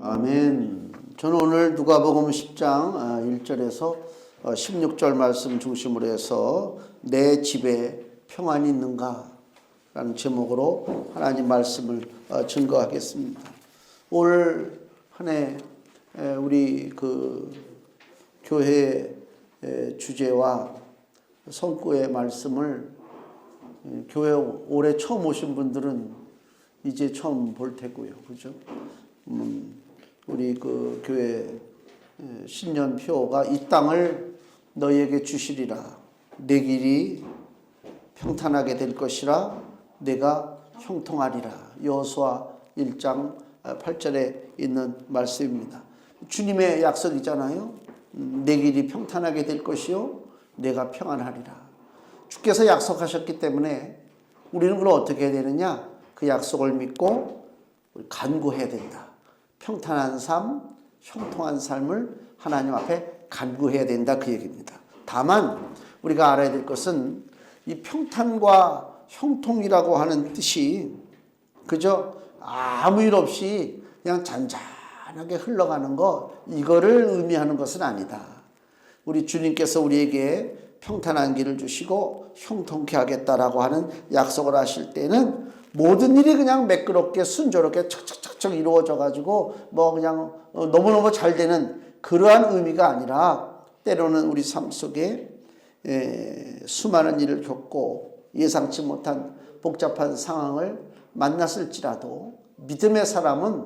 아멘. 저는 오늘 누가복음 10장 1절에서 16절 말씀 중심으로 해서 내 집에 평안이 있는가? 라는 제목으로 하나님 말씀을 증거하겠습니다. 올 한 해 우리 교회 주제와 성구의 말씀을 교회 올해 처음 오신 분들은 이제 처음 볼 테고요. 그죠? 우리 교회 신년표가 이 땅을 너희에게 주시리라. 내 길이 평탄하게 될 것이라 내가 형통하리라. 여호수아 1장 8절에 있는 말씀입니다. 주님의 약속이잖아요. 내 길이 평탄하게 될 것이요 내가 평안하리라. 주께서 약속하셨기 때문에 우리는 그걸 어떻게 해야 되느냐? 그 약속을 믿고 간구해야 된다. 평탄한 삶, 형통한 삶을 하나님 앞에 간구해야 된다, 그 얘기입니다. 다만 우리가 알아야 될 것은 이 평탄과 형통이라고 하는 뜻이 그저 아무 일 없이 그냥 잔잔하게 흘러가는 것, 이거를 의미하는 것은 아니다. 우리 주님께서 우리에게 평탄한 길을 주시고 형통케 하겠다라고 하는 약속을 하실 때는 모든 일이 그냥 매끄럽게 순조롭게 척척척척 이루어져 가지고 그냥 너무너무 잘 되는 그러한 의미가 아니라, 때로는 우리 삶 속에 수많은 일을 겪고 예상치 못한 복잡한 상황을 만났을지라도 믿음의 사람은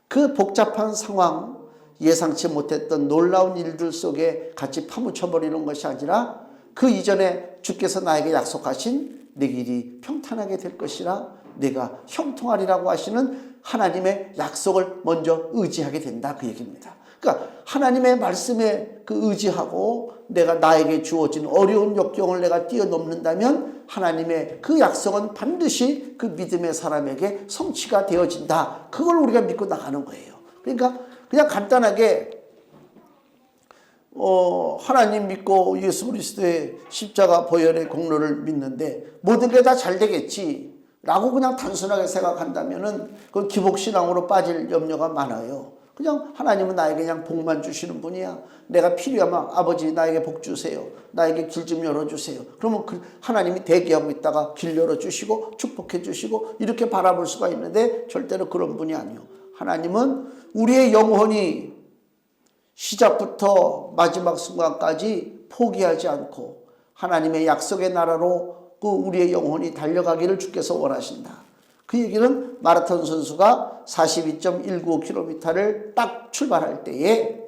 그 복잡한 상황, 예상치 못했던 놀라운 일들 속에 같이 파묻혀버리는 것이 아니라 그 이전에 주께서 나에게 약속하신 내 길이 평탄하게 될 것이라 내가 형통하리라고 하시는 하나님의 약속을 먼저 의지하게 된다, 그 얘기입니다. 그러니까 하나님의 말씀에 의지하고 내가 나에게 주어진 어려운 역경을 내가 뛰어넘는다면 하나님의 그 약속은 반드시 그 믿음의 사람에게 성취가 되어진다. 그걸 우리가 믿고 나가는 거예요. 그러니까 그냥 간단하게 하나님 믿고 예수 그리스도의 십자가 보혈의 공로를 믿는데 모든 게 다 잘 되겠지 라고 그냥 단순하게 생각한다면은 그건 기복신앙으로 빠질 염려가 많아요. 그냥 하나님은 나에게 그냥 복만 주시는 분이야. 내가 필요하면 아버지 나에게 복 주세요. 나에게 길 좀 열어주세요. 그러면 하나님이 대기하고 있다가 길 열어주시고 축복해 주시고 이렇게 바라볼 수가 있는데 절대로 그런 분이 아니요. 하나님은 우리의 영혼이 시작부터 마지막 순간까지 포기하지 않고 하나님의 약속의 나라로 우리의 영혼이 달려가기를 주께서 원하신다. 그 얘기는 마라톤 선수가 42.195km를 딱 출발할 때에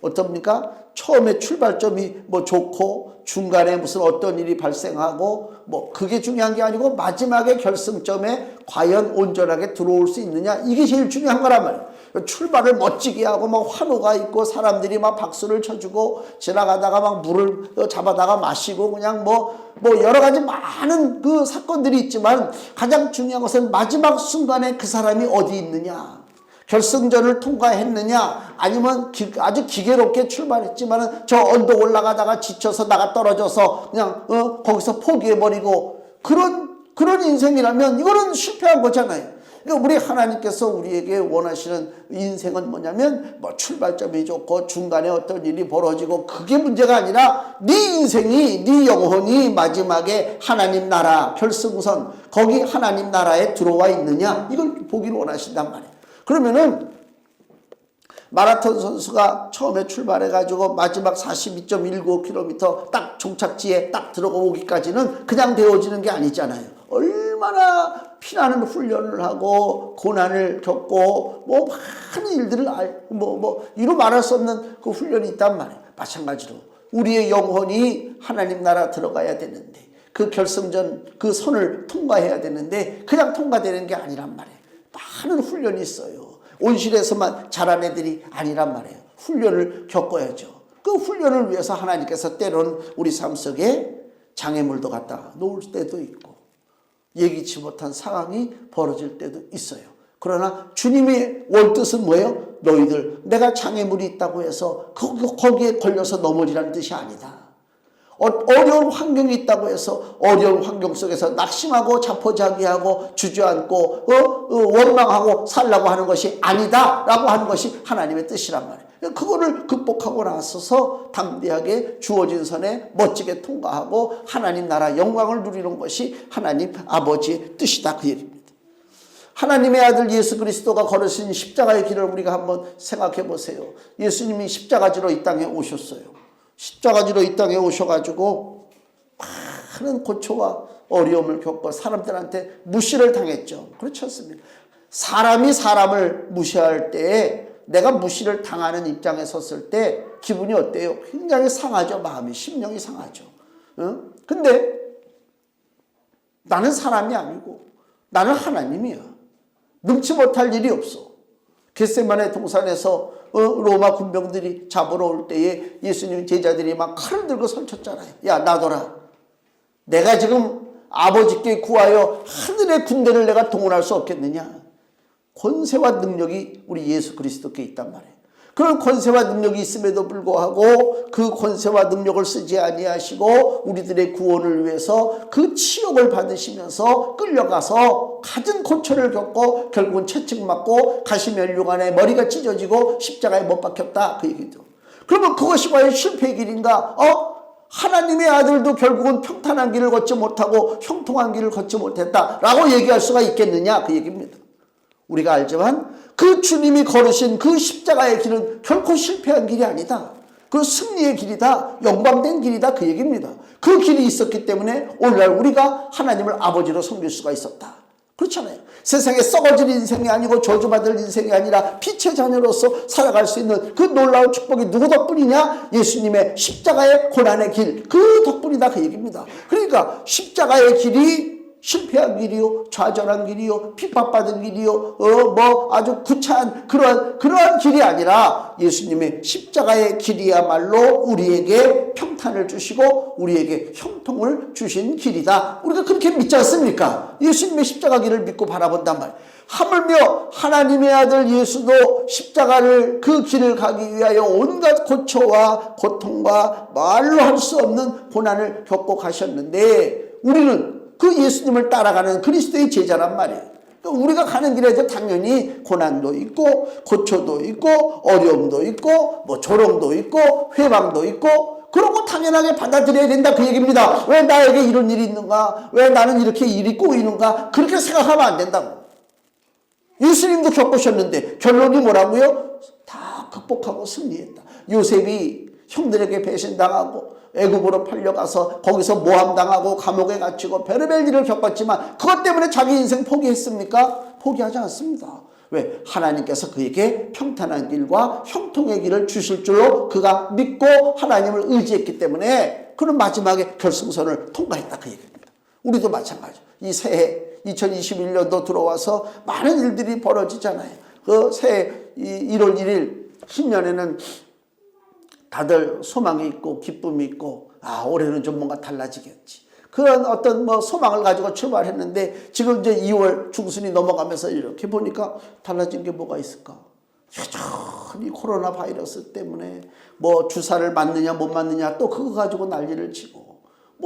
어떻습니까? 처음에 출발점이 좋고 중간에 무슨 어떤 일이 발생하고 그게 중요한 게 아니고 마지막에 결승점에 과연 온전하게 들어올 수 있느냐, 이게 제일 중요한 거란 말이에요. 출발을 멋지게 하고 환호가 있고 사람들이 박수를 쳐주고 지나가다가 물을 잡아다가 마시고 그냥 여러 가지 많은 그 사건들이 있지만 가장 중요한 것은 마지막 순간에 그 사람이 어디 있느냐, 결승전을 통과했느냐, 아니면 아주 기계롭게 출발했지만 저 언덕 올라가다가 지쳐서 나가 떨어져서 그냥 거기서 포기해버리고 그런 인생이라면 이거는 실패한 거잖아요. 그러니까 우리 하나님께서 우리에게 원하시는 인생은 뭐냐면 출발점이 좋고 중간에 어떤 일이 벌어지고 그게 문제가 아니라 네 인생이, 네 영혼이 마지막에 하나님 나라 결승선, 거기 하나님 나라에 들어와 있느냐, 이걸 보기를 원하신단 말이에요. 그러면은 마라톤 선수가 처음에 출발해가지고 마지막 42.195km 딱 종착지에 딱 들어오기까지는 그냥 되어지는 게 아니잖아요. 얼마나 피나는 훈련을 하고 고난을 겪고 많은 일들을 이루 말할 수 없는 그 훈련이 있단 말이에요. 마찬가지로 우리의 영혼이 하나님 나라 들어가야 되는데 그 결승전 그 선을 통과해야 되는데 그냥 통과되는 게 아니란 말이에요. 많은 훈련이 있어요. 온실에서만 자란 애들이 아니란 말이에요. 훈련을 겪어야죠. 그 훈련을 위해서 하나님께서 때로는 우리 삶 속에 장애물도 갖다 놓을 때도 있고 예기치 못한 상황이 벌어질 때도 있어요. 그러나 주님의 원뜻은 뭐예요? 너희들 내가 장애물이 있다고 해서 거기에 걸려서 넘어지라는 뜻이 아니다. 어려운 환경이 있다고 해서 어려운 환경 속에서 낙심하고 자포자기하고 주저앉고 원망하고 살라고 하는 것이 아니다라고 하는 것이 하나님의 뜻이란 말이에요. 그거를 극복하고 나서서 담대하게 주어진 선에 멋지게 통과하고 하나님 나라 영광을 누리는 것이 하나님 아버지의 뜻이다, 그 얘기입니다. 하나님의 아들 예수 그리스도가 걸으신 십자가의 길을 우리가 한번 생각해 보세요. 예수님이 십자가지로 이 땅에 오셨어요. 십자가지로 이 땅에 오셔가지고 많은 고초와 어려움을 겪고 사람들한테 무시를 당했죠. 그렇지 않습니까? 사람이 사람을 무시할 때에 내가 무시를 당하는 입장에 섰을 때 기분이 어때요? 굉장히 상하죠. 마음이, 심령이 상하죠. 근데 나는 사람이 아니고 나는 하나님이야. 능치 못할 일이 없어. 겟세마네 동산에서 로마 군병들이 잡으러 올 때에 예수님 제자들이 막 칼을 들고 설쳤잖아요. 야, 놔둬라. 내가 지금 아버지께 구하여 하늘의 군대를 내가 동원할 수 없겠느냐. 권세와 능력이 우리 예수 그리스도께 있단 말이에요. 그런 권세와 능력이 있음에도 불구하고 그 권세와 능력을 쓰지 아니하시고 우리들의 구원을 위해서 그 치욕을 받으시면서 끌려가서 갖은 고초를 겪고 결국은 채찍맞고 가시면류관에 머리가 찢어지고 십자가에 못 박혔다, 그 얘기죠. 그러면 그것이 과연 실패의 길인가? 하나님의 아들도 결국은 평탄한 길을 걷지 못하고 형통한 길을 걷지 못했다라고 얘기할 수가 있겠느냐, 그 얘기입니다. 우리가 알지만 그 주님이 걸으신 그 십자가의 길은 결코 실패한 길이 아니다. 그 승리의 길이다. 영광된 길이다. 그 얘기입니다. 그 길이 있었기 때문에 오늘날 우리가 하나님을 아버지로 섬길 수가 있었다. 그렇잖아요. 세상에 썩어질 인생이 아니고 저주받을 인생이 아니라 빛의 자녀로서 살아갈 수 있는 그 놀라운 축복이 누구 덕분이냐? 예수님의 십자가의 고난의 길, 그 덕분이다, 그 얘기입니다. 그러니까 십자가의 길이 실패한 길이요, 좌절한 길이요, 핍박받은 길이요, 아주 구차한 그러한 길이 아니라 예수님의 십자가의 길이야말로 우리에게 평탄을 주시고 우리에게 형통을 주신 길이다. 우리가 그렇게 믿지 않습니까? 예수님의 십자가 길을 믿고 바라본단 말이에요. 하물며 하나님의 아들 예수도 십자가를 그 길을 가기 위하여 온갖 고초와 고통과 말로 할 수 없는 고난을 겪고 가셨는데 우리는 그 예수님을 따라가는 그리스도의 제자란 말이에요. 우리가 가는 길에도 당연히 고난도 있고 고초도 있고 어려움도 있고 조롱도 있고 회방도 있고 그런 거 당연하게 받아들여야 된다, 그 얘기입니다. 왜 나에게 이런 일이 있는가? 왜 나는 이렇게 일이 꼬이는가? 그렇게 생각하면 안 된다고. 예수님도 겪으셨는데 결론이 뭐라고요? 다 극복하고 승리했다. 요셉이 형들에게 배신당하고 애굽으로 팔려가서 거기서 모함당하고 감옥에 갇히고 별의별 일을 겪었지만 그것 때문에 자기 인생 포기했습니까? 포기하지 않습니다. 왜? 하나님께서 그에게 평탄한 길과 형통의 길을 주실 줄로 그가 믿고 하나님을 의지했기 때문에 그는 마지막에 결승선을 통과했다, 그 얘기입니다. 우리도 마찬가지죠. 이 새해 2021년도 들어와서 많은 일들이 벌어지잖아요. 그 새해 1월 1일 신년에는 다들 소망이 있고 기쁨이 있고 올해는 좀 뭔가 달라지겠지. 그런 어떤 소망을 가지고 출발했는데 지금 이제 2월 중순이 넘어가면서 이렇게 보니까 달라진 게 뭐가 있을까? 여전히 코로나 바이러스 때문에 주사를 맞느냐 못 맞느냐 또 그거 가지고 난리를 치고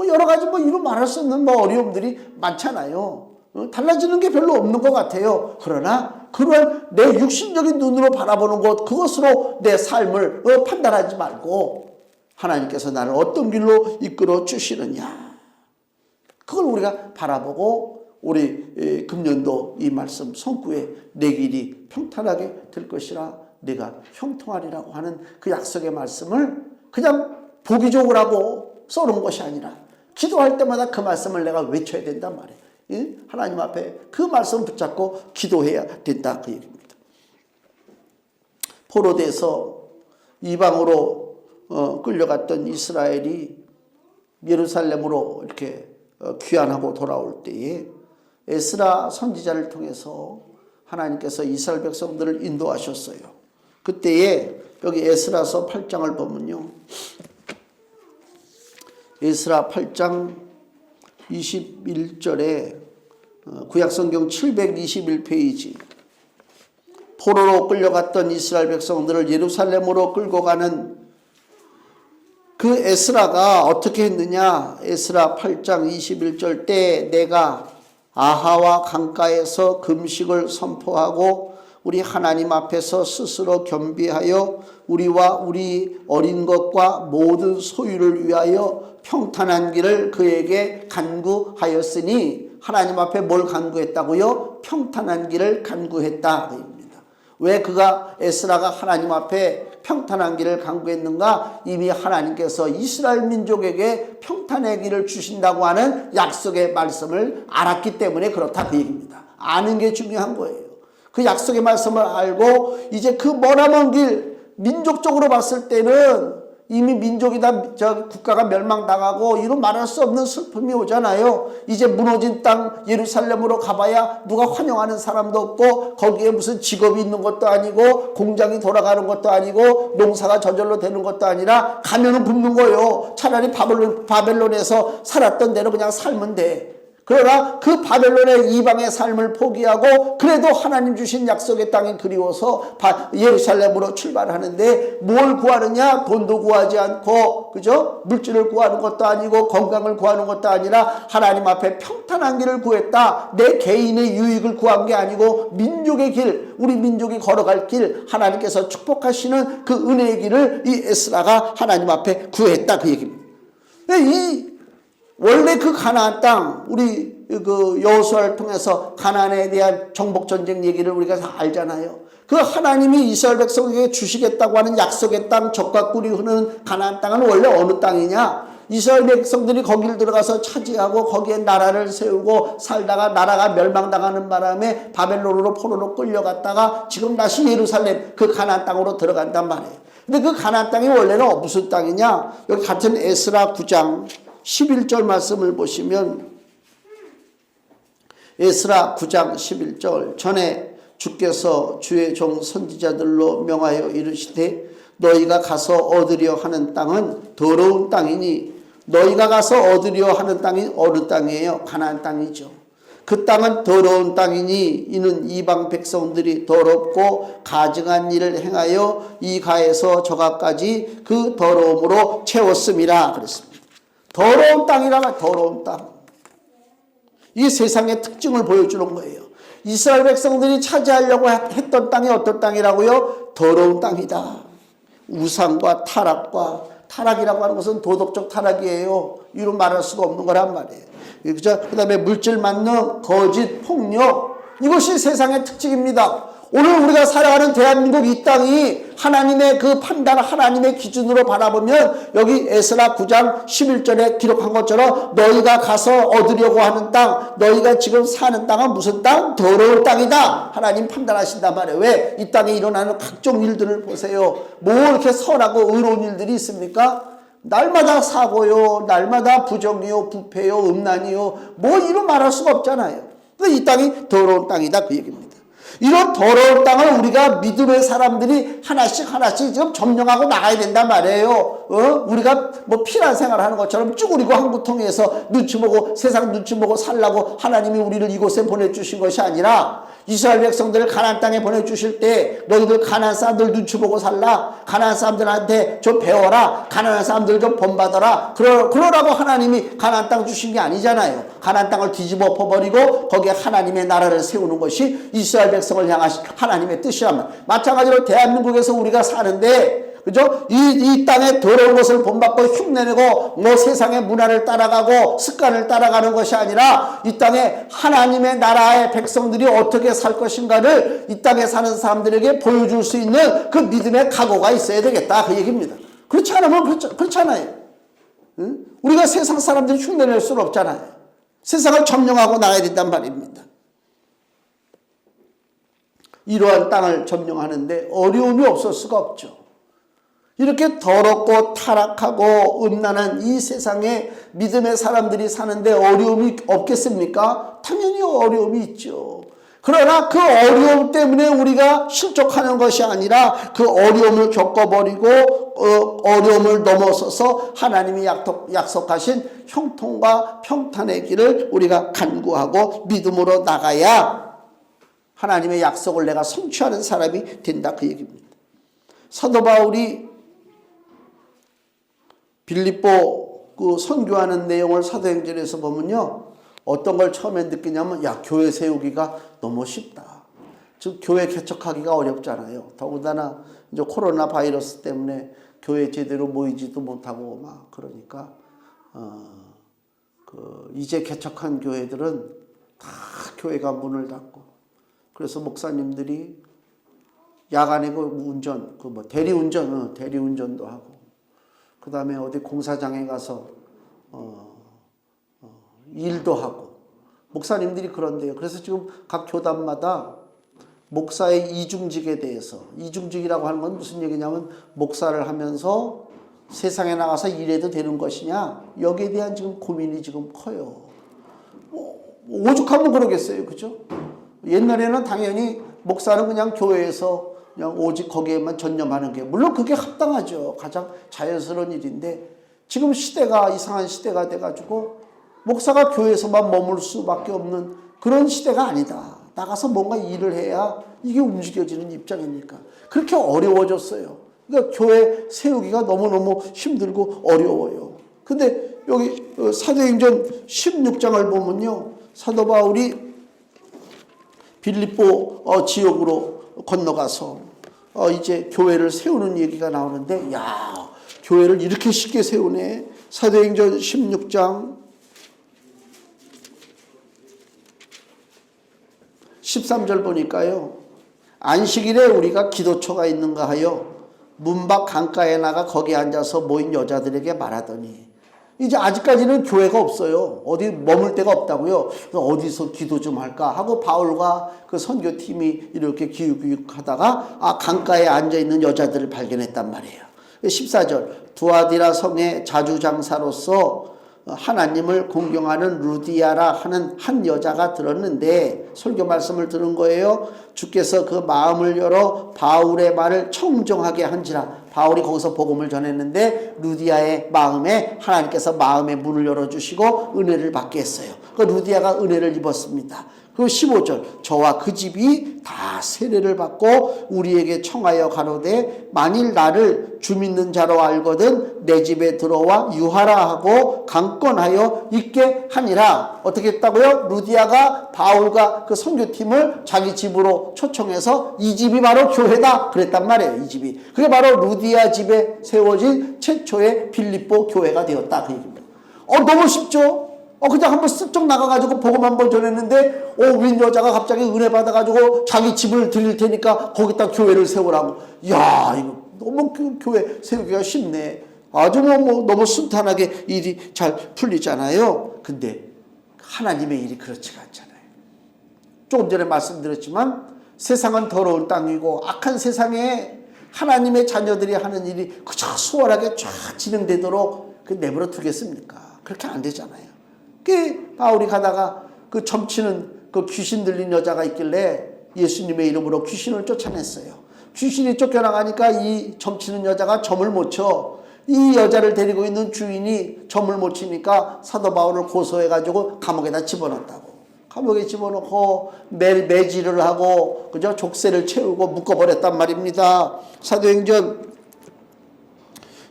여러 가지 이루 말할 수 없는 어려움들이 많잖아요. 달라지는 게 별로 없는 것 같아요. 그러나 그런 내 육신적인 눈으로 바라보는 것, 그것으로 내 삶을 판단하지 말고 하나님께서 나를 어떤 길로 이끌어 주시느냐, 그걸 우리가 바라보고 우리 금년도 이 말씀 손구에 내 길이 평탄하게 될 것이라 내가 형통하리라고 하는 그 약속의 말씀을 그냥 보기 좋으라고 써놓은 것이 아니라 기도할 때마다 그 말씀을 내가 외쳐야 된단 말이에요. 하나님 앞에 그 말씀 붙잡고 기도해야 된다, 그 얘기입니다. 포로돼서 이방으로 끌려갔던 이스라엘이 예루살렘으로 이렇게 귀환하고 돌아올 때에 에스라 선지자를 통해서 하나님께서 이스라엘 백성들을 인도하셨어요. 그때에 여기 에스라서 8장을 보면요, 에스라 8장 21절에 구약성경 721페이지, 포로로 끌려갔던 이스라엘 백성들을 예루살렘으로 끌고 가는 그 에스라가 어떻게 했느냐? 에스라 8장 21절 때 내가 아하와 강가에서 금식을 선포하고 우리 하나님 앞에서 스스로 겸비하여 우리와 우리 어린 것과 모든 소유를 위하여 평탄한 길을 그에게 간구하였으니, 하나님 앞에 뭘 간구했다고요? 평탄한 길을 간구했다. 왜 그가 에스라가 하나님 앞에 평탄한 길을 간구했는가? 이미 하나님께서 이스라엘 민족에게 평탄의 길을 주신다고 하는 약속의 말씀을 알았기 때문에 그렇다, 그 얘기입니다. 아는 게 중요한 거예요. 그 약속의 말씀을 알고 이제 그 머나먼 길, 민족적으로 봤을 때는 이미 민족이 다 국가가 멸망당하고 이루 말할 수 없는 슬픔이 오잖아요. 이제 무너진 땅 예루살렘으로 가봐야 누가 환영하는 사람도 없고, 거기에 무슨 직업이 있는 것도 아니고 공장이 돌아가는 것도 아니고 농사가 저절로 되는 것도 아니라 가면은 붓는 거예요. 차라리 바벨론에서 살았던 대로 그냥 살면 돼. 그러나 그 바벨론의 이방의 삶을 포기하고 그래도 하나님 주신 약속의 땅이 그리워서 예루살렘으로 출발하는데 뭘 구하느냐? 돈도 구하지 않고, 그죠? 물질을 구하는 것도 아니고 건강을 구하는 것도 아니라 하나님 앞에 평탄한 길을 구했다. 내 개인의 유익을 구한 게 아니고 민족의 길, 우리 민족이 걸어갈 길, 하나님께서 축복하시는 그 은혜의 길을 이 에스라가 하나님 앞에 구했다, 그 얘기입니다. 원래 그 가나안 땅, 우리 그 여호수아를 통해서 가나안에 대한 정복 전쟁 얘기를 우리가 다 알잖아요. 그 하나님이 이스라엘 백성에게 주시겠다고 하는 약속의 땅, 젖과 꿀이 흐르는 가나안 땅은 원래 어느 땅이냐? 이스라엘 백성들이 거기를 들어가서 차지하고 거기에 나라를 세우고 살다가 나라가 멸망당하는 바람에 바벨론으로 포로로 끌려갔다가 지금 다시 예루살렘, 그 가나안 땅으로 들어간단 말이에요. 근데 그 가나안 땅이 원래는 무슨 땅이냐? 여기 같은 에스라 9장 11절 말씀을 보시면, 에스라 9장 11절 전에 주께서 주의 종 선지자들로 명하여 이르시되 너희가 가서 얻으려 하는 땅은 더러운 땅이니, 너희가 가서 얻으려 하는 땅이 어느 땅이에요? 가나안 땅이죠. 그 땅은 더러운 땅이니 이는 이방 백성들이 더럽고 가증한 일을 행하여 이 가에서 저 가까지 그 더러움으로 채웠음이라 그랬습니다. 더러운 땅이라면 더러운 땅. 이게 세상의 특징을 보여주는 거예요. 이스라엘 백성들이 차지하려고 했던 땅이 어떤 땅이라고요? 더러운 땅이다. 우상과 타락이라고 하는 것은 도덕적 타락이에요. 이로 말할 수가 없는 거란 말이에요. 그죠? 그 다음에 물질 만능, 거짓, 폭력, 이것이 세상의 특징입니다. 오늘 우리가 살아가는 대한민국 이 땅이 하나님의 그 판단, 하나님의 기준으로 바라보면 여기 에스라 9장 11절에 기록한 것처럼 너희가 가서 얻으려고 하는 땅, 너희가 지금 사는 땅은 무슨 땅? 더러운 땅이다. 하나님 판단하신단 말이에요. 왜? 이 땅에 일어나는 각종 일들을 보세요. 뭐 이렇게 선하고 의로운 일들이 있습니까? 날마다 사고요, 날마다 부정이요, 부패요, 음란이요, 뭐 이로 말할 수가 없잖아요. 그래서 이 땅이 더러운 땅이다, 그 얘기입니다. 이런 더러운 땅을 우리가 믿음의 사람들이 하나씩 지금 점령하고 나가야 된단 말이에요. 우리가 뭐 피난 생활하는 것처럼 쭈그리고 항구통에서 눈치 보고 세상 눈치 보고 살라고 하나님이 우리를 이곳에 보내주신 것이 아니라, 이스라엘 백성들을 가나안 땅에 보내주실 때 너희들 가나안 사람들 눈치 보고 살라, 가나안 사람들한테 좀 배워라, 가나안 사람들 좀 본받아라, 그러라고 하나님이 가나안 땅 주신 게 아니잖아요. 가나안 땅을 뒤집어 엎어버리고 거기에 하나님의 나라를 세우는 것이 이스라엘 백성을 향하신 하나님의 뜻이라면, 마찬가지로 대한민국에서 우리가 사는데, 그죠? 이 땅에 더러운 것을 본받고 흉내내고 뭐 세상의 문화를 따라가고 습관을 따라가는 것이 아니라 이 땅에 하나님의 나라의 백성들이 어떻게 살 것인가를 이 땅에 사는 사람들에게 보여줄 수 있는 그 믿음의 각오가 있어야 되겠다, 그 얘기입니다. 그렇지 않으면 그렇잖아요. 응? 우리가 세상 사람들이 흉내낼 수는 없잖아요. 세상을 점령하고 나가야 된단 말입니다. 이러한 땅을 점령하는데 어려움이 없을 수가 없죠. 이렇게 더럽고 타락하고 음란한 이 세상에 믿음의 사람들이 사는데 어려움이 없겠습니까? 당연히 어려움이 있죠. 그러나 그 어려움 때문에 우리가 실족하는 것이 아니라 그 어려움을 겪어버리고 어려움을 넘어서서 하나님이 약속하신 형통과 평탄의 길을 우리가 간구하고 믿음으로 나가야 하나님의 약속을 내가 성취하는 사람이 된다, 그 얘기입니다. 사도 바울이 빌립보 그 선교하는 내용을 사도행전에서 보면요, 어떤 걸 처음에 느끼냐면, 야, 교회 세우기가 너무 쉽다. 즉 교회 개척하기가 어렵잖아요. 더군다나 이제 코로나 바이러스 때문에 교회 제대로 모이지도 못하고 막 그러니까 이제 개척한 교회들은 다 교회가 문을 닫고, 그래서 목사님들이 야간에 그 운전, 그 뭐 대리운전도 하고, 그 다음에 어디 공사장에 가서 일도 하고, 목사님들이 그런데요. 그래서 지금 각 교단마다 목사의 이중직에 대해서, 이중직이라고 하는 건 무슨 얘기냐면, 목사를 하면서 세상에 나가서 일해도 되는 것이냐, 여기에 대한 지금 고민이 지금 커요. 오죽하면 그러겠어요, 그죠? 옛날에는 당연히 목사는 그냥 교회에서 그냥 오직 거기에만 전념하는 게, 물론 그게 합당하죠. 가장 자연스러운 일인데, 지금 시대가 이상한 시대가 돼가지고 목사가 교회에서만 머물 수밖에 없는 그런 시대가 아니다. 나가서 뭔가 일을 해야 이게 움직여지는 입장이니까 그렇게 어려워졌어요. 그러니까 교회 세우기가 너무너무 힘들고 어려워요. 근데 여기 사도행전 16장을 보면요, 사도 바울이 빌립보 지역으로 건너가서 이제 교회를 세우는 얘기가 나오는데, 야, 교회를 이렇게 쉽게 세우네. 사도행전 16장 13절 보니까요, 안식일에 우리가 기도처가 있는가 하여 문 밖 강가에 나가 거기 앉아서 모인 여자들에게 말하더니, 이제 아직까지는 교회가 없어요. 어디 머물 데가 없다고요. 어디서 기도 좀 할까 하고 바울과 그 선교팀이 이렇게 기웃기웃하다가 강가에 앉아있는 여자들을 발견했단 말이에요. 14절, 두아디라 성의 자주장사로서 하나님을 공경하는 루디아라 하는 한 여자가 들었는데, 설교 말씀을 들은 거예요. 주께서 그 마음을 열어 바울의 말을 청정하게 한지라. 바울이 거기서 복음을 전했는데 루디아의 마음에 하나님께서 마음의 문을 열어주시고 은혜를 받게 했어요. 그 루디아가 은혜를 입었습니다. 그리고 15절, 저와 그 집이 다 세례를 받고 우리에게 청하여 가로되 만일 나를 주 믿는 자로 알거든 내 집에 들어와 유하라 하고 강권하여 있게 하니라. 어떻게 했다고요? 루디아가 바울과 그 선교팀을 자기 집으로 초청해서 이 집이 바로 교회다 그랬단 말이에요. 이 집이, 그게 바로 루디아 집에 세워진 최초의 빌립보 교회가 되었다 그 얘기입니다. 너무 쉽죠? 그냥 한번 쓱쩍 나가가지고 복음 한번 전했는데, 웬 여자가 갑자기 은혜 받아가지고 자기 집을 드릴 테니까 거기다 교회를 세우라고. 야, 이거 너무 교회 세우기가 쉽네. 아주 너무 순탄하게 일이 잘 풀리잖아요. 근데 하나님의 일이 그렇지가 않잖아요. 조금 전에 말씀드렸지만 세상은 더러운 땅이고 악한 세상에 하나님의 자녀들이 하는 일이 그저 수월하게 쫙 진행되도록 내버려 두겠습니까? 그렇게 안 되잖아요. 그 바울이 가다가 그 점치는 그 귀신 들린 여자가 있길래 예수님의 이름으로 귀신을 쫓아냈어요. 귀신이 쫓겨나가니까 이 점치는 여자가 점을 못 쳐. 이 여자를 데리고 있는 주인이 점을 못 치니까 사도 바울을 고소해가지고 감옥에다 집어넣었다고. 감옥에 집어넣고 매질을 하고 그저 족쇄를 채우고 묶어버렸단 말입니다. 사도행전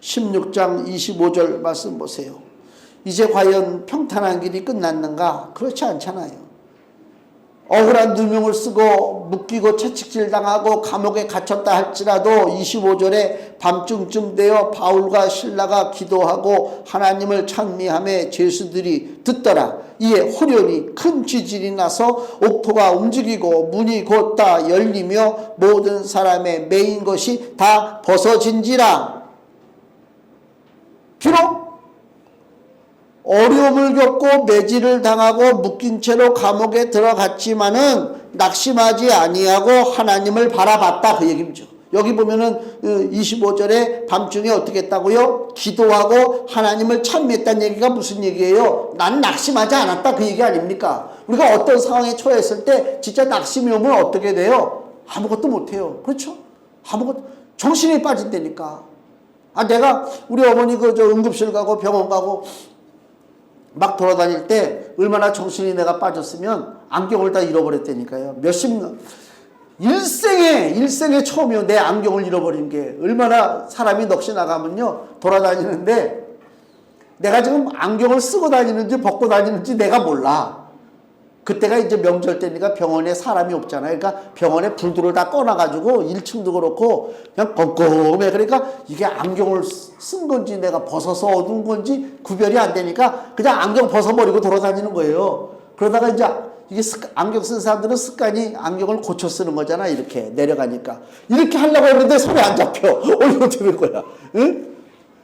16장 25절 말씀 보세요. 이제 과연 평탄한 길이 끝났는가? 그렇지 않잖아요. 억울한 누명을 쓰고 묶이고 채찍질 당하고 감옥에 갇혔다 할지라도 25절에 밤중쯤 되어 바울과 실라가 기도하고 하나님을 찬미하며 죄수들이 듣더라. 이에 호련히 큰 지진이 나서 옥토가 움직이고 문이 곧 다 열리며 모든 사람의 매인 것이 다 벗어진지라. 비록 어려움을 겪고 매질을 당하고 묶인 채로 감옥에 들어갔지만은 낙심하지 아니하고 하나님을 바라봤다 그 얘기죠. 여기 보면은 25절에 밤중에 어떻게 했다고요? 기도하고 하나님을 찬미했다는 얘기가 무슨 얘기예요? 난 낙심하지 않았다 그 얘기 아닙니까? 우리가 어떤 상황에 처했을 때 진짜 낙심이 오면 어떻게 돼요? 아무것도 못해요. 그렇죠? 정신이 빠진다니까. 내가 우리 어머니 응급실 가고 병원 가고 막 돌아다닐 때 얼마나 정신이 내가 빠졌으면 안경을 다 잃어버렸다니까요. 일생에 처음이요. 내 안경을 잃어버린 게 얼마나 사람이 넋이 나가면요. 돌아다니는데 내가 지금 안경을 쓰고 다니는지 벗고 다니는지 내가 몰라. 그때가 이제 명절 때니까 병원에 사람이 없잖아요. 그러니까 병원에 불들을 다 꺼놔가지고 1층도 그렇고 그냥 껌껌해. 그러니까 이게 안경을 쓴 건지 내가 벗어서 어두운 건지 구별이 안 되니까 그냥 안경 벗어버리고 돌아다니는 거예요. 그러다가 이제 이게 안경 쓴 사람들은 습관이 안경을 고쳐 쓰는 거잖아. 이렇게 내려가니까. 이렇게 하려고 했는데 손이 안 잡혀. 이거 어떻게 된 거야. 응?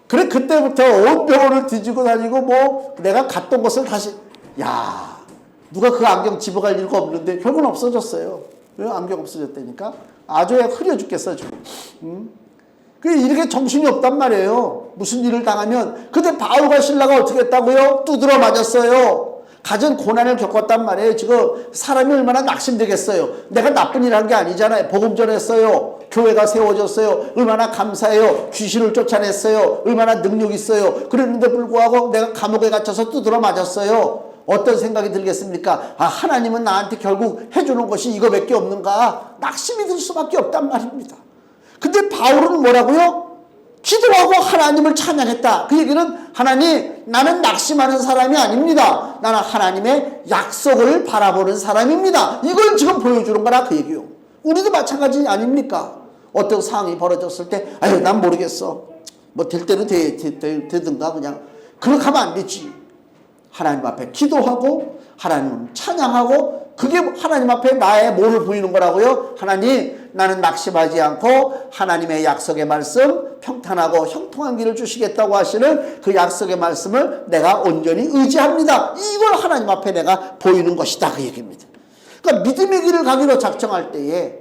그래 그때부터 온 병원을 뒤지고 다니고 뭐 내가 갔던 곳을 다시 야 누가 그 안경 집어갈 이유가 없는데 결국은 없어졌어요. 왜 안경 없어졌다니까? 아주 흐려 죽겠어 지금. 이렇게 정신이 없단 말이에요. 무슨 일을 당하면. 근데 바울과 실라가 어떻게 했다고요? 두드러 맞았어요. 가진 고난을 겪었단 말이에요. 지금 사람이 얼마나 낙심되겠어요. 내가 나쁜 일 한 게 아니잖아요. 복음 전했어요. 교회가 세워졌어요. 얼마나 감사해요. 귀신을 쫓아냈어요. 얼마나 능력 있어요. 그랬는데 불구하고 내가 감옥에 갇혀서 두드러 맞았어요. 어떤 생각이 들겠습니까? 하나님은 나한테 결국 해주는 것이 이거밖에 없는가? 낙심이 들 수밖에 없단 말입니다. 근데 바울은 뭐라고요? 기도하고 하나님을 찬양했다. 그 얘기는 하나님 나는 낙심하는 사람이 아닙니다. 나는 하나님의 약속을 바라보는 사람입니다. 이걸 지금 보여주는 거라 그 얘기요. 우리도 마찬가지 아닙니까? 어떤 상황이 벌어졌을 때 아유 난 모르겠어. 뭐 될 때는 되든가 그냥 그렇게 하면 안 되지. 하나님 앞에 기도하고 하나님 찬양하고 그게 하나님 앞에 나의 뭐를 보이는 거라고요? 하나님 나는 낙심하지 않고 하나님의 약속의 말씀 평탄하고 형통한 길을 주시겠다고 하시는 그 약속의 말씀을 내가 온전히 의지합니다. 이걸 하나님 앞에 내가 보이는 것이다 그 얘기입니다. 그러니까 믿음의 길을 가기로 작정할 때에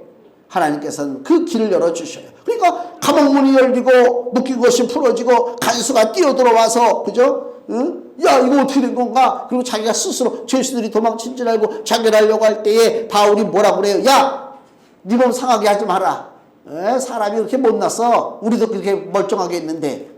하나님께서는 그 길을 열어주셔요. 그러니까 감옥문이 열리고 묶인 것이 풀어지고 간수가 뛰어들어와서 그죠? 응? 야 이거 어떻게 된 건가? 그리고 자기가 스스로 죄수들이 도망친 줄 알고 자결하려고 할 때에 바울이 뭐라고 그래요? 야 네 몸 상하게 하지 마라. 사람이 그렇게 못났어. 우리도 그렇게 멀쩡하게 있는데.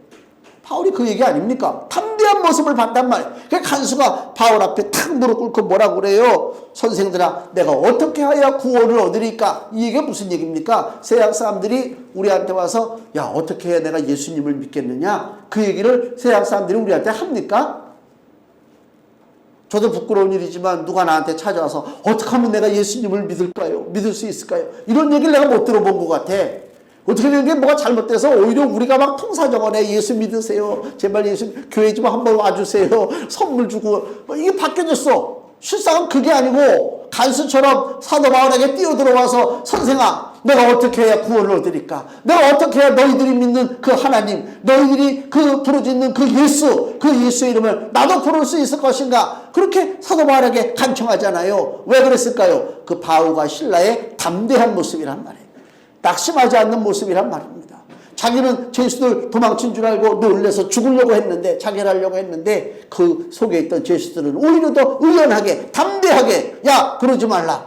바울이 그 얘기 아닙니까? 담대한 모습을 봤단 말이에요. 그 간수가 바울 앞에 탁 무릎 꿇고 뭐라고 그래요? 선생들아 내가 어떻게 해야 구원을 얻으리까? 이게 무슨 얘기입니까? 세상 사람들이 우리한테 와서 야 어떻게 해야 내가 예수님을 믿겠느냐? 그 얘기를 세상 사람들이 우리한테 합니까? 저도 부끄러운 일이지만 누가 나한테 찾아와서 어떻게 하면 내가 예수님을 믿을까요? 믿을 수 있을까요? 이런 얘기를 내가 못 들어본 것 같아. 어떻게 된 게 뭐가 잘못돼서 오히려 우리가 막 통사정원에 예수 믿으세요. 제발 예수 교회 좀 한번 와주세요. 선물 주고 이게 바뀌어졌어. 실상은 그게 아니고 간수처럼 사도 바울에게 뛰어들어와서 선생아 내가 어떻게 해야 구원을 얻으리까? 내가 어떻게 해야 너희들이 믿는 그 하나님 너희들이 그 부르짖는 그 예수의 이름을 나도 부를 수 있을 것인가? 그렇게 사도 바울에게 간청하잖아요. 왜 그랬을까요? 그 바울과 실라의 담대한 모습이란 말이에요. 낙심하지 않는 모습이란 말입니다. 자기는 죄수들 도망친 줄 알고 놀래서 죽으려고 했는데 자결하려고 했는데 그 속에 있던 죄수들은 오히려 더 의연하게 담대하게 야 그러지 말라.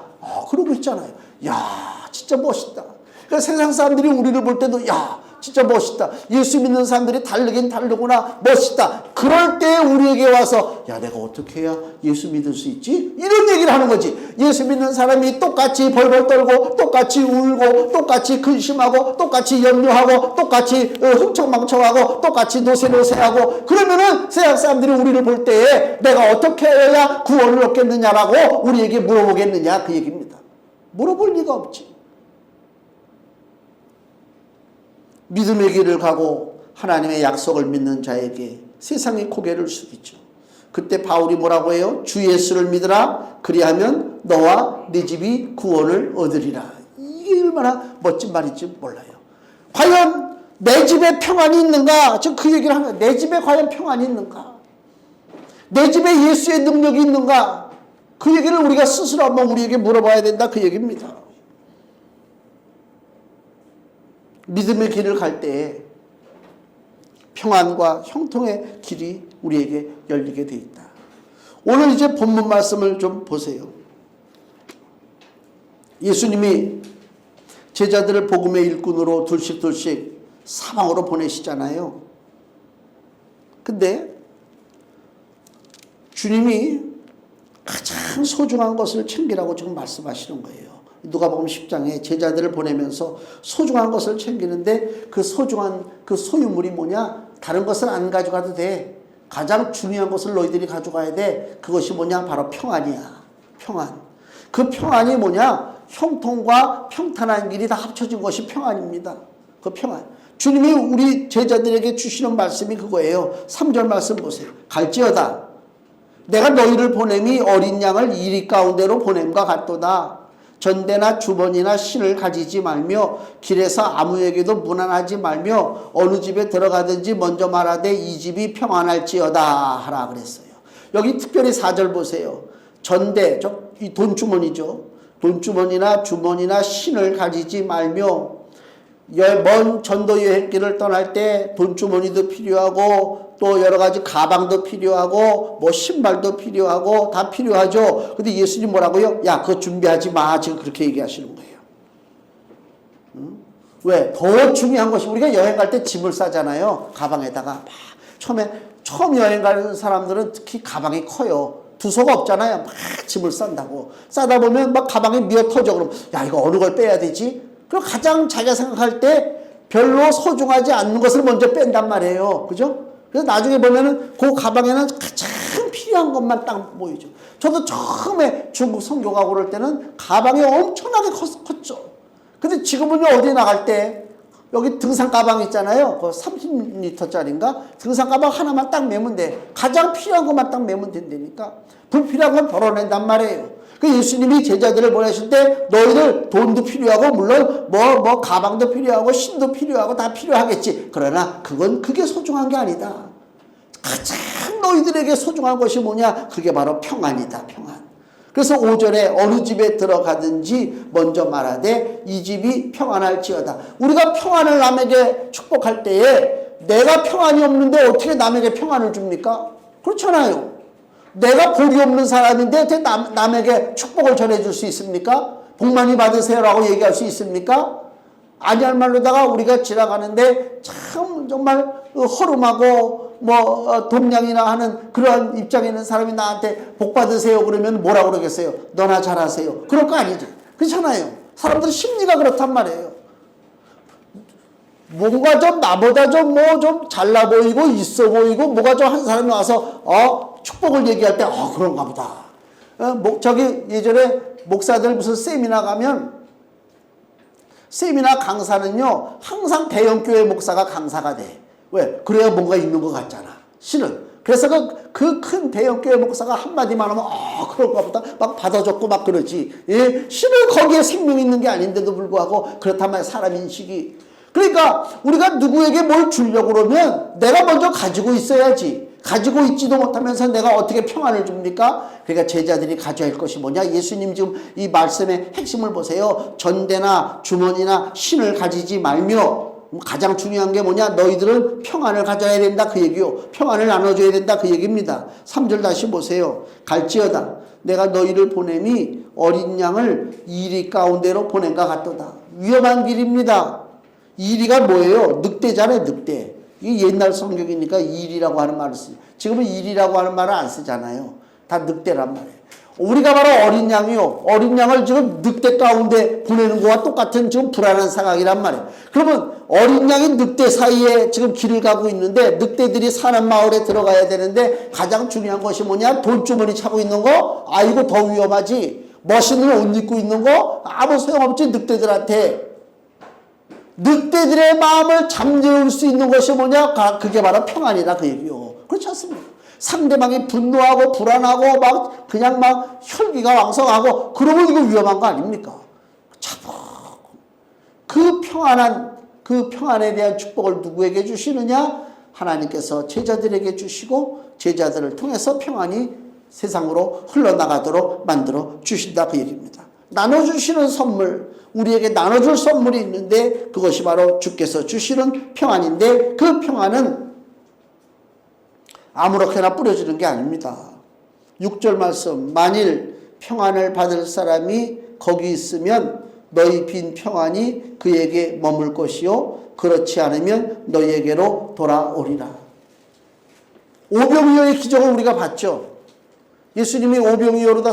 그러고 있잖아요. 야 진짜 멋있다. 그러니까 세상 사람들이 우리를 볼 때도 야 진짜 멋있다. 예수 믿는 사람들이 다르긴 다르구나. 멋있다. 그럴 때 우리에게 와서 야 내가 어떻게 해야 예수 믿을 수 있지? 이런 얘기를 하는 거지. 예수 믿는 사람이 똑같이 벌벌 떨고 똑같이 울고 똑같이 근심하고 똑같이 염려하고 똑같이 흥청망청하고 똑같이 노세노세하고 그러면은 세상 사람들이 우리를 볼 때에 내가 어떻게 해야 구원을 얻겠느냐라고 우리에게 물어보겠느냐 그 얘기입니다. 물어볼 리가 없지. 믿음의 길을 가고 하나님의 약속을 믿는 자에게 세상이 고개를 숙이죠. 그때 바울이 뭐라고 해요? 주 예수를 믿으라. 그리하면 너와 네 집이 구원을 얻으리라. 이게 얼마나 멋진 말인지 몰라요. 과연 내 집에 평안이 있는가? 지금 그 얘기를 하는 거예요. 내 집에 과연 평안이 있는가? 내 집에 예수의 능력이 있는가? 그 얘기를 우리가 스스로 한번 우리에게 물어봐야 된다 그 얘기입니다. 믿음의 길을 갈 때에 평안과 형통의 길이 우리에게 열리게 돼 있다. 오늘 이제 본문 말씀을 좀 보세요. 예수님이 제자들을 복음의 일꾼으로 둘씩 사방으로 보내시잖아요. 근데 주님이 가장 소중한 것을 챙기라고 지금 말씀하시는 거예요. 누가복음 10장에 제자들을 보내면서 소중한 것을 챙기는데 그 소중한 그 소유물이 뭐냐? 다른 것을 안 가져가도 돼. 가장 중요한 것을 너희들이 가져가야 돼. 그것이 뭐냐? 바로 평안이야. 평안. 그 평안이 뭐냐? 형통과 평탄한 길이 다 합쳐진 것이 평안입니다. 그 평안. 주님이 우리 제자들에게 주시는 말씀이 그거예요. 3절 말씀 보세요. 갈지어다. 내가 너희를 보냄이 어린 양을 이리 가운데로 보냄과 같도다. 전대나 주번이나 신을 가지지 말며 길에서 아무에게도 무난하지 말며 어느 집에 들어가든지 먼저 말하되 이 집이 평안할지어다 하라 그랬어요. 여기 특별히 4절 보세요. 전대, 이 돈주머니죠. 돈주머니나 주머니나 신을 가지지 말며 먼 전도 여행길을 떠날 때 돈주머니도 필요하고 또 여러 가지 가방도 필요하고 뭐 신발도 필요하고 다 필요하죠. 근데 예수님 뭐라고요? 야, 그거 준비하지 마. 지금 그렇게 얘기하시는 거예요. 왜? 더 중요한 것이 우리가 여행 갈 때 짐을 싸잖아요. 가방에다가. 처음 여행 가는 사람들은 특히 가방이 커요. 두서가 없잖아요. 막 짐을 싼다고. 싸다 보면 막 가방이 미어 터져. 그럼 야, 이거 어느 걸 빼야 되지? 그럼 가장 자기가 생각할 때 별로 소중하지 않는 것을 먼저 뺀단 말이에요. 그죠? 그래서 나중에 보면은 그 가방에는 가장 필요한 것만 딱 보이죠. 저도 처음에 중국 선교 가고 그럴 때는 가방이 엄청나게 컸죠. 근데 지금은요, 어디 나갈 때 여기 등산 가방 있잖아요. 그 30리터짜리인가? 등산 가방 하나만 딱 메면 돼. 가장 필요한 것만 딱 메면 된다니까. 불필요한 건 덜어낸단 말이에요. 그 예수님이 제자들을 보내실 때 너희들 돈도 필요하고 물론 뭐 가방도 필요하고 신도 필요하고 다 필요하겠지. 그러나 그게 소중한 게 아니다. 가장 너희들에게 소중한 것이 뭐냐? 그게 바로 평안이다. 평안. 그래서 5절에 어느 집에 들어가든지 먼저 말하되 이 집이 평안할지어다. 우리가 평안을 남에게 축복할 때에 내가 평안이 없는데 어떻게 남에게 평안을 줍니까? 그렇잖아요. 내가 복이 없는 사람인데 어떻게 남에게 축복을 전해줄 수 있습니까? 복 많이 받으세요라고 얘기할 수 있습니까? 아니할 말로다가 우리가 지나가는데 참 정말 허름하고 돈냥이나 하는 그러한 입장에 있는 사람이 나한테 복 받으세요 그러면 뭐라고 그러겠어요? 너나 잘하세요. 그럴 거 아니죠. 그렇잖아요. 사람들 심리가 그렇단 말이에요. 뭔가 좀 나보다 좀 잘나 보이고 있어 보이고 뭐가 좀 한 사람이 와서 축복을 얘기할 때 그런가 보다. 저기 예전에 목사들 무슨 세미나 가면 세미나 강사는요 항상 대형교회 목사가 강사가 돼. 왜? 그래야 뭔가 있는 것 같잖아. 실은. 그래서 그 큰 대형교회 목사가 한마디만 하면 그런가 보다 막 받아줬고 막 그러지. 예? 실은 거기에 생명이 있는 게 아닌데도 불구하고 그렇단 말이야. 사람 인식이. 그러니까 우리가 누구에게 뭘 주려고 그러면 내가 먼저 가지고 있어야지. 가지고 있지도 못하면서 내가 어떻게 평안을 줍니까? 그러니까 제자들이 가져야 할 것이 뭐냐? 예수님 지금 이 말씀의 핵심을 보세요. 전대나 주머니나 신을 가지지 말며 가장 중요한 게 뭐냐? 너희들은 평안을 가져야 된다 그 얘기요. 평안을 나눠줘야 된다 그 얘기입니다. 3절 다시 보세요. 갈지어다. 내가 너희를 보냄이 어린 양을 이리 가운데로 보낸과 같도다. 위험한 길입니다. 이리가 뭐예요? 늑대잖아요. 늑대. 이게 옛날 성경이니까 일이라고 하는 말을 쓰죠. 지금은 일이라고 하는 말을 안 쓰잖아요. 다 늑대란 말이에요. 우리가 바로 어린 양이요. 어린 양을 지금 늑대 가운데 보내는 것과 똑같은 지금 불안한 상황이란 말이에요. 그러면 어린 양이 늑대 사이에 지금 길을 가고 있는데 늑대들이 사는 마을에 들어가야 되는데 가장 중요한 것이 뭐냐? 돈주머니 차고 있는 거? 이거 더 위험하지. 멋있는 옷 입고 있는 거? 아무 소용없지 늑대들한테. 늑대들의 마음을 잠재울 수 있는 것이 뭐냐? 그게 바로 평안이다 그 얘기요. 그렇지 않습니까? 상대방이 분노하고 불안하고 그냥 혈기가 왕성하고 그러면 이거 위험한 거 아닙니까? 그 평안에 대한 축복을 누구에게 주시느냐? 하나님께서 제자들에게 주시고 제자들을 통해서 평안이 세상으로 흘러나가도록 만들어 주신다 그 얘기입니다. 나눠주시는 선물, 우리에게 나눠줄 선물이 있는데 그것이 바로 주께서 주시는 평안인데 그 평안은 아무렇게나 뿌려지는 게 아닙니다. 6절 말씀, 만일 평안을 받을 사람이 거기 있으면 너희 빈 평안이 그에게 머물 것이요 그렇지 않으면 너희에게로 돌아오리라. 오병이어의 기적을 우리가 봤죠. 예수님이 오병이어로다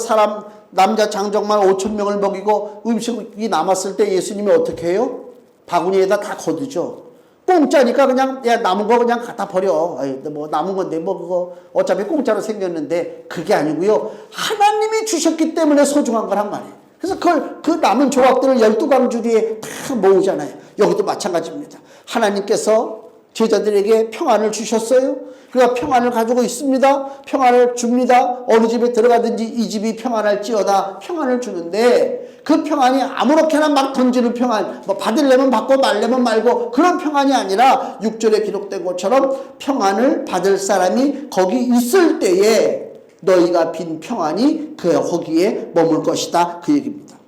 남자 장정만 5,000명을 먹이고 음식이 남았을 때 예수님이 어떻게 해요? 바구니에다 다 거두죠. 공짜니까 그냥 야 남은 거 그냥 갖다 버려. 뭐 남은 건데 뭐 그거 어차피 공짜로 생겼는데 그게 아니고요. 하나님이 주셨기 때문에 소중한 거란 말이에요. 그래서 그 남은 조각들을 12광주리에 다 모으잖아요. 여기도 마찬가지입니다. 하나님께서 제자들에게 평안을 주셨어요. 그러니까 평안을 가지고 있습니다. 평안을 줍니다. 어느 집에 들어가든지 이 집이 평안할지어다 평안을 주는데 그 평안이 아무렇게나 막 던지는 평안, 뭐 받으려면 받고 말려면 말고 그런 평안이 아니라 6절에 기록된 것처럼 평안을 받을 사람이 거기 있을 때에 너희가 빈 평안이 거기에 머물 것이다 그 얘기입니다.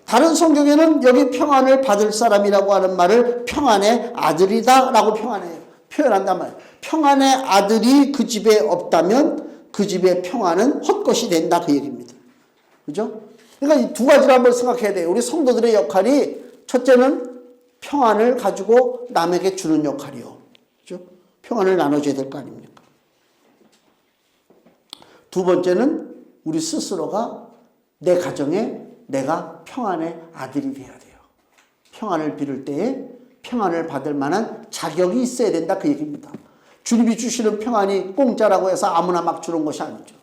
다른 성경에는 여기 평안을 받을 사람이라고 하는 말을 평안의 아들이다 라고 표현한단 말이에요. 평안의 아들이 그 집에 없다면 그 집의 평안은 헛것이 된다 그 얘기입니다. 그죠? 그러니까 이 두 가지를 한번 생각해야 돼요. 우리 성도들의 역할이 첫째는 평안을 가지고 남에게 주는 역할이요. 그죠? 평안을 나눠줘야 될 거 아닙니까? 두 번째는 우리 스스로가 내 가정에 내가 평안의 아들이 돼야 돼요. 평안을 빌을 때에 평안을 받을 만한 자격이 있어야 된다 그 얘기입니다. 주님이 주시는 평안이 공짜라고 해서 아무나 막 주는 것이 아니죠.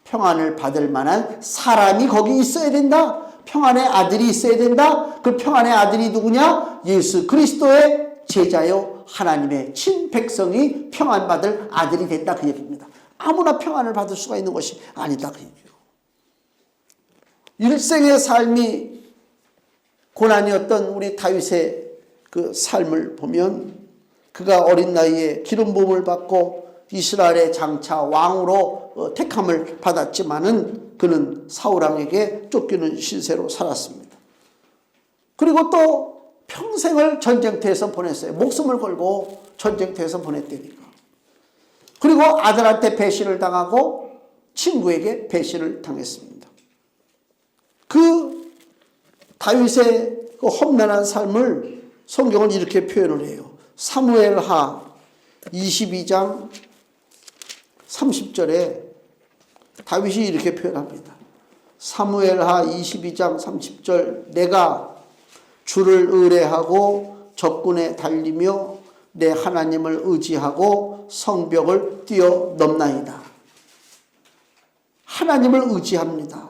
평안을 받을 만한 사람이 거기 있어야 된다. 평안의 아들이 있어야 된다. 그 평안의 아들이 누구냐? 예수 그리스도의 제자요 하나님의 친백성이 평안받을 아들이 된다 그 얘기입니다. 아무나 평안을 받을 수가 있는 것이 아니다 그 얘기예요. 일생의 삶이 고난이었던 우리 다윗의 그 삶을 보면 그가 어린 나이에 기름 부음을 받고 이스라엘의 장차 왕으로 택함을 받았지만은 그는 사울왕에게 쫓기는 신세로 살았습니다. 그리고 또 평생을 전쟁터에서 보냈어요. 목숨을 걸고 전쟁터에서 보냈다니까. 그리고 아들한테 배신을 당하고 친구에게 배신을 당했습니다. 그 다윗의 그 험난한 삶을 성경은 이렇게 표현을 해요. 사무엘하 22장 30절에 다윗이 이렇게 표현합니다. 사무엘하 22장 30절 내가 주를 의뢰하고 적군에 달리며 내 하나님을 의지하고 성벽을 뛰어넘나이다. 하나님을 의지합니다.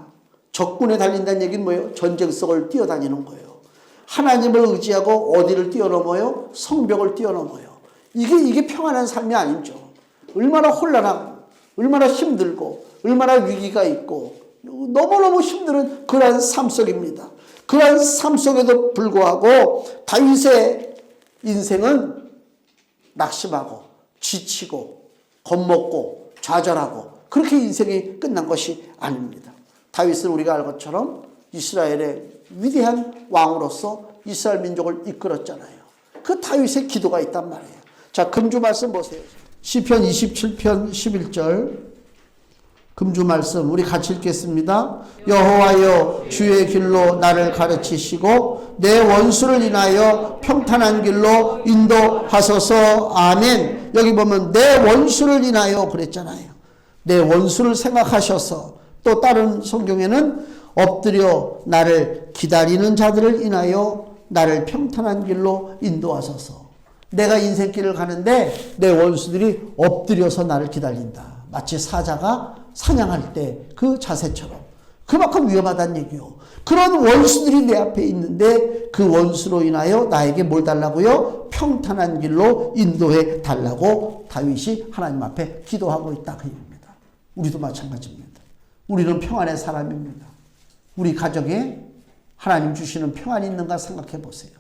적군에 달린다는 얘기는 뭐예요? 전쟁 속을 뛰어다니는 거예요. 하나님을 의지하고 어디를 뛰어넘어요? 성벽을 뛰어넘어요. 이게 평안한 삶이 아니죠. 얼마나 혼란하고 얼마나 힘들고 얼마나 위기가 있고 너무너무 힘든 그러한 삶 속입니다. 그러한 삶 속에도 불구하고 다윗의 인생은 낙심하고 지치고 겁먹고 좌절하고 그렇게 인생이 끝난 것이 아닙니다. 다윗은 우리가 알 것처럼 이스라엘의 위대한 왕으로서 이스라엘 민족을 이끌었잖아요. 그 다윗의 기도가 있단 말이에요. 자, 금주 말씀 보세요. 시편 27편 11절 금주 말씀 우리 같이 읽겠습니다. 여호와여 주의 길로 나를 가르치시고 내 원수를 인하여 평탄한 길로 인도하소서. 아멘. 여기 보면 내 원수를 인하여 그랬잖아요. 내 원수를 생각하셔서 또 다른 성경에는 엎드려 나를 기다리는 자들을 인하여 나를 평탄한 길로 인도하소서. 내가 인생길을 가는데 내 원수들이 엎드려서 나를 기다린다. 마치 사자가 사냥할 때 그 자세처럼 그만큼 위험하다는 얘기요. 그런 원수들이 내 앞에 있는데 그 원수로 인하여 나에게 뭘 달라고요? 평탄한 길로 인도해 달라고 다윗이 하나님 앞에 기도하고 있다 그 얘기입니다. 우리도 마찬가지입니다. 우리는 평안의 사람입니다. 우리 가정에 하나님 주시는 평안이 있는가 생각해 보세요.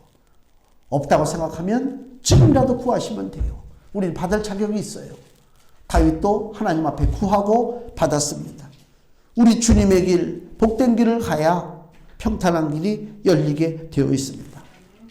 없다고 생각하면 지금이라도 구하시면 돼요. 우리는 받을 자격이 있어요. 다윗도 하나님 앞에 구하고 받았습니다. 우리 주님의 길, 복된 길을 가야 평탄한 길이 열리게 되어 있습니다.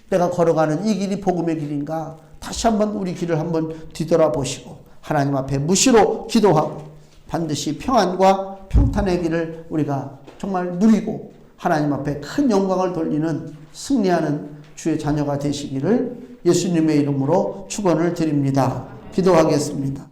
내가 걸어가는 이 길이 복음의 길인가? 다시 한번 우리 길을 한번 뒤돌아보시고 하나님 앞에 무시로 기도하고 반드시 평안과 평탄의 길을 우리가 정말 누리고 하나님 앞에 큰 영광을 돌리는 승리하는 주의 자녀가 되시기를 예수님의 이름으로 축원을 드립니다. 기도하겠습니다.